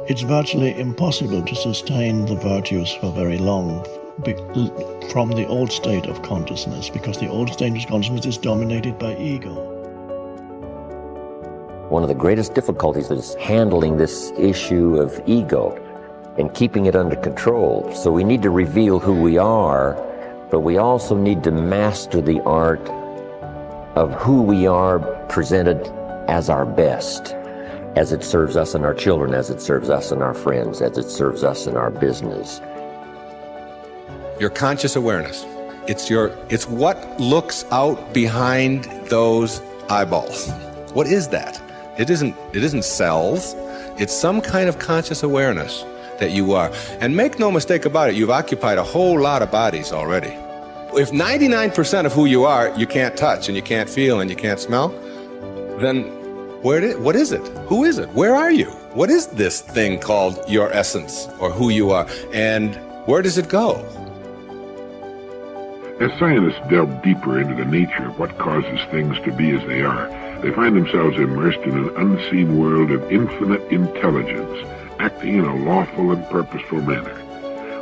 It's virtually impossible to sustain the virtues for very long from the old state of consciousness, because the old state of consciousness is dominated by ego. One of the greatest difficulties is handling this issue of ego and keeping it under control. So we need to reveal who we are, but we also need to master the art of who we are presented as our best, as it serves us and our children, as it serves us and our friends, as it serves us in our business. Your conscious awareness. It's what looks out behind those eyeballs. What is that? It isn't cells. It's some kind of conscious awareness that you are. And make no mistake about it, you've occupied a whole lot of bodies already. If 99% of who you are, you can't touch and you can't feel and you can't smell, then what is it? Who is it? Where are you? What is this thing called your essence or who you are? And where does it go? As scientists delve deeper into the nature of what causes things to be as they are, they find themselves immersed in an unseen world of infinite intelligence, acting in a lawful and purposeful manner.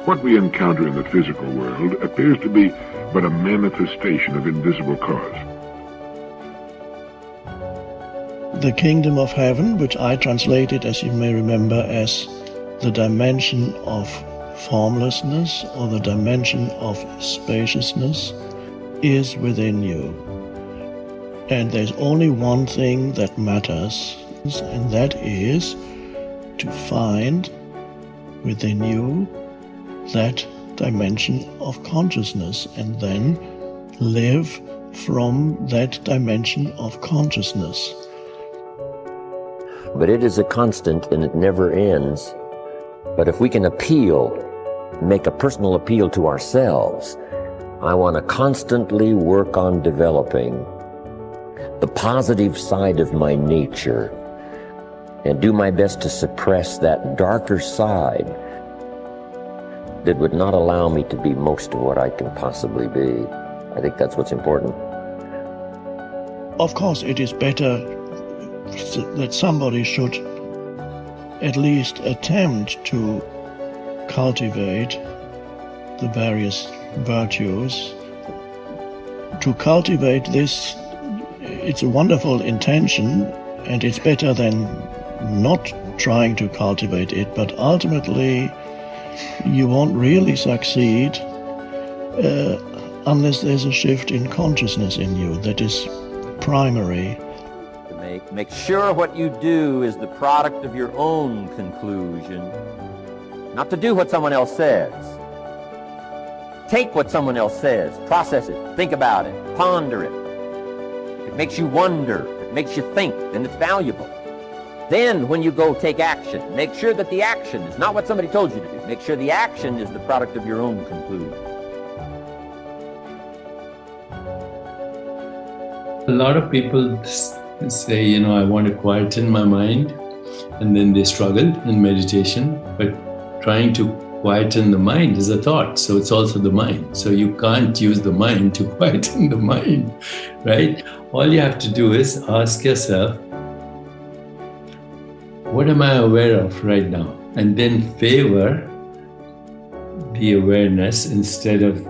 What we encounter in the physical world appears to be but a manifestation of invisible cause. The kingdom of heaven, which I translated, as you may remember, as the dimension of formlessness or the dimension of spaciousness, is within you. And there's only one thing that matters, and that is to find within you that dimension of consciousness and then live from that dimension of consciousness. But it is a constant and it never ends. But if we can make a personal appeal to ourselves, I want to constantly work on developing the positive side of my nature and do my best to suppress that darker side that would not allow me to be most of what I can possibly be. I think that's what's important. Of course, it is better that somebody should at least attempt to cultivate the various virtues. To cultivate this, it's a wonderful intention, and it's better than not trying to cultivate it, but ultimately you won't really succeed unless there's a shift in consciousness in you that is primary. Make sure what you do is the product of your own conclusion, not to do what someone else says. Take what someone else says, process it, think about it, ponder it. If it makes you wonder, if it makes you think, then it's valuable. Then when you go take action, make sure that the action is not what somebody told you to do. Make sure the action is the product of your own conclusion. A lot of people say, I want to quieten my mind, and then they struggle in meditation, but trying to quieten the mind is a thought, so it's also the mind. So you can't use the mind to quieten the mind, right? All you have to do is ask yourself, what am I aware of right now? And then favor the awareness instead of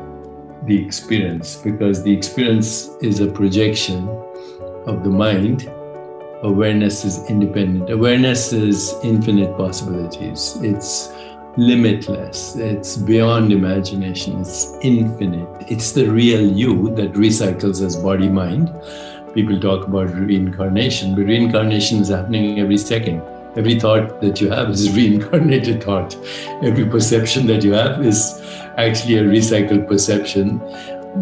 the experience, because the experience is a projection of the mind. Awareness is independent. Awareness is infinite possibilities. It's limitless. It's beyond imagination. It's infinite. It's the real you that recycles as body-mind. People talk about reincarnation, but reincarnation is happening every second. Every thought that you have is a reincarnated thought. Every perception that you have is actually a recycled perception.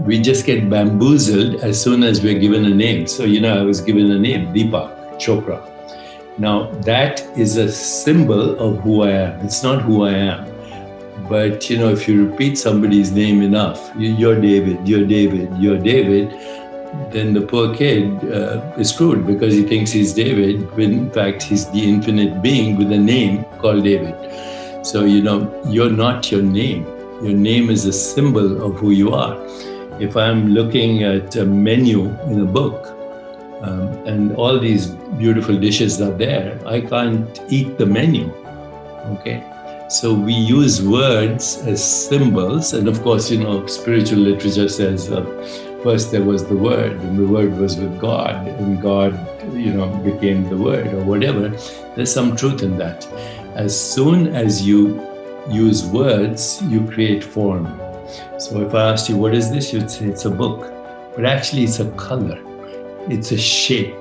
We just get bamboozled as soon as we're given a name. So, I was given a name, Deepak Chopra. Now, that is a symbol of who I am. It's not who I am. But, if you repeat somebody's name enough, you're David, you're David, you're David, then the poor kid is screwed because he thinks he's David, when in fact he's the infinite being with a name called David. So, you're not your name. Your name is a symbol of who you are. If I'm looking at a menu in a book, and all these beautiful dishes are there, I can't eat the menu. Okay. So we use words as symbols. And of course, spiritual literature says first there was the Word, and the Word was with God, and God, became the Word or whatever. There's some truth in that. As soon as you use words, you create form. So if I asked you, what is this? You'd say it's a book. But actually it's a color. It's a shape.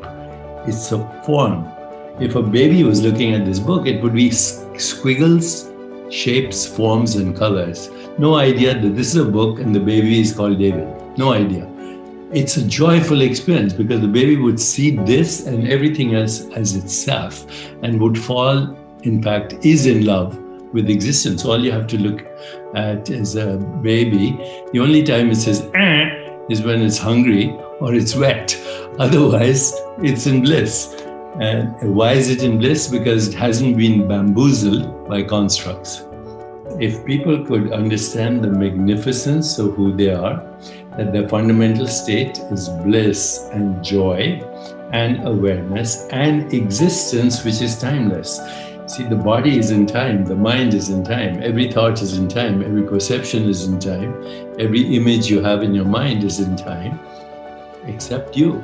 It's a form. If a baby was looking at this book, it would be squiggles, shapes, forms, and colors. No idea that this is a book and the baby is called David. No idea. It's a joyful experience because the baby would see this and everything else as itself and would fall, in fact, is in love with existence. All you have to look at is a baby. The only time it says is when it's hungry or it's wet. Otherwise, it's in bliss. And why is it in bliss? Because it hasn't been bamboozled by constructs. If people could understand the magnificence of who they are, that their fundamental state is bliss and joy and awareness and existence, which is timeless. See, the body is in time, the mind is in time, every thought is in time, every perception is in time, every image you have in your mind is in time, except you,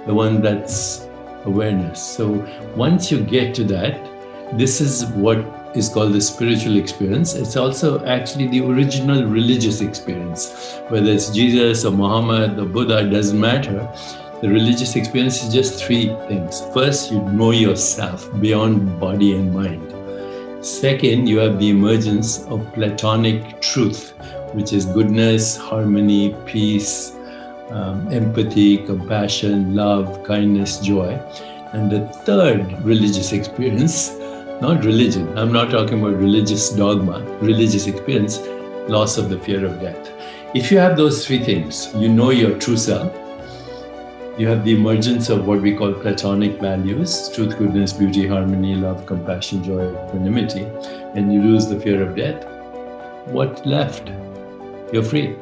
the one that's awareness. So once you get to that, this is what is called the spiritual experience. It's also actually the original religious experience. Whether it's Jesus or Muhammad or Buddha, it doesn't matter. The religious experience is just three things. First, you know yourself beyond body and mind. Second, you have the emergence of Platonic truth, which is goodness, harmony, peace, empathy, compassion, love, kindness, joy. And the third religious experience, not religion, I'm not talking about religious dogma, religious experience, loss of the fear of death. If you have those three things, you know your true self, you have the emergence of what we call Platonic values, truth, goodness, beauty, harmony, love, compassion, joy, equanimity, and you lose the fear of death, what left? You're free.